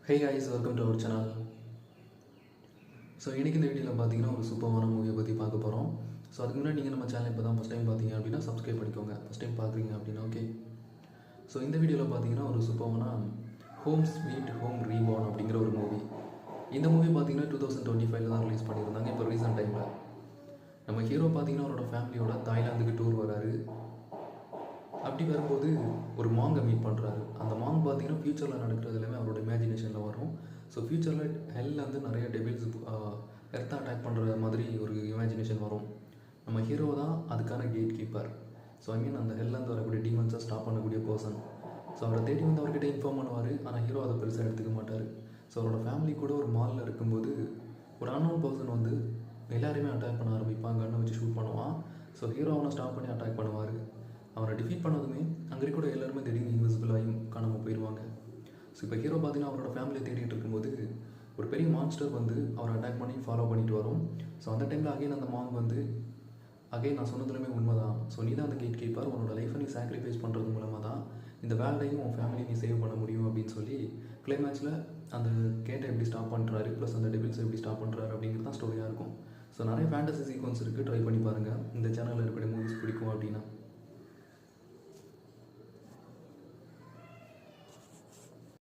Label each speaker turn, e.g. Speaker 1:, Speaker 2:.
Speaker 1: Hey guys, welcome to our channel. So இன்றைக்கி இந்த வீடியோவில் பார்த்தீங்கன்னா ஒரு சூப்பரான மூவியை பற்றி பார்க்க போகிறோம். ஸோ அதுக்கு முன்னாடி நீங்கள் நம்ம சேனல் இப்போ தான் ஃபஸ்ட் டைம் பார்த்தீங்க அப்படின்னா சப்ஸ்கிரைப் பண்ணிக்கோங்க. ஃபஸ்ட் டைம் பார்க்குறீங்க அப்படின்னா ஓகே. ஸோ இந்த வீடியோவில் பார்த்தீங்கன்னா ஒரு சூப்பரான ஹோம் ஸ்வீட் ஹோம் ரீபார்ன் அப்படிங்கிற ஒரு மூவி. இந்த மூவி பார்த்தீங்கன்னா 2025 தான் ரிலீஸ் பண்ணியிருந்தாங்க. இப்போ ரீசெண்ட் டைமில் நம்ம ஹீரோ பார்த்தீங்கன்னா அவரோட ஃபேமிலியோட தாய்லாந்துக்கு டூர் வராரு. அப்படி வரும்போது ஒரு மாங்கை மீட் பண்ணுறாரு. அந்த மாங் பார்த்தீங்கன்னா ஃப்யூச்சரில் நடக்கிறது எல்லாமே அவரோட இமேஜினேஷனில் வரும். ஸோ ஃப்யூச்சரில் ஹெல்லேருந்து நிறைய டெபிள்ஸ் எர்த்தை அட்டாக் பண்ணுற மாதிரி ஒரு இமேஜினேஷன் வரும். நம்ம ஹீரோ தான் அதுக்கான கேட் கீப்பர். ஸோ ஐ மீன் அந்த ஹெல்லேருந்து வரக்கூடிய டீமன்ஸை ஸ்டாப் பண்ணக்கூடிய பர்சன். ஸோ அவரை தேடி வந்து அவர்கிட்ட இன்ஃபார்ம் பண்ணுவார். ஆனால் ஹீரோ அதை பெருசாக எடுத்துக்க மாட்டார். ஸோ அவரோட ஃபேமிலி கூட ஒரு மாலில் இருக்கும்போது ஒரு அன்னோன் பர்சன் வந்து எல்லாரையுமே அட்டாக் பண்ண ஆரம்பிப்பாங்க. கண்ணை வச்சு ஷூட் பண்ணுவான். ஸோ ஹீரோ அவனை ஸ்டாப் பண்ணி அட்டாக் பண்ணுவார். அவனை டிஃபீட் பண்ணதுமே அங்கே கூட எல்லாருமே திடீர்னு இன்விசிபிளாகி காணாமல் போயிடுவாங்க. ஸோ இப்போ ஹீரோ பார்த்தீங்கன்னா அவரோட ஃபேமிலியை தேடிட்டு இருக்கும்போது ஒரு பெரிய மான்ஸ்டர் வந்து அவரை அட்டாக் பண்ணி ஃபாலோ பண்ணிட்டு வரும். ஸோ அந்த டைமில் அகைன் அந்த மாங் வந்து நான் சொன்னதுலேயுமே உண்மை தான். ஸோ நீ தான் அந்த கேட் கீப்பர். உன்னோட லைஃப்பை நீ சாக்ரிஃபைஸ் பண்ணுறது மூலமாக தான் இந்த வேலையும் உன் ஃபேமிலியை நீ சேவ் பண்ண முடியும் அப்படின்னு சொல்லி கிளைமேக்ஸில் அந்த கேட்டை எப்படி ஸ்டாப் பண்ணுறாரு ப்ளஸ் அந்த டெபிள்ஸை எப்படி ஸ்டாப் பண்ணுறாரு அப்படிங்கிறது தான் ஸ்டோரியாக இருக்கும். ஸோ நிறைய ஃபேண்டசி சீக்வன்ஸ் இருக்குது. ட்ரை பண்ணி பாருங்கள். இந்த சேனலில் இருக்கக்கூடிய மூவிஸ் பிடிக்கும் அப்படின்னா.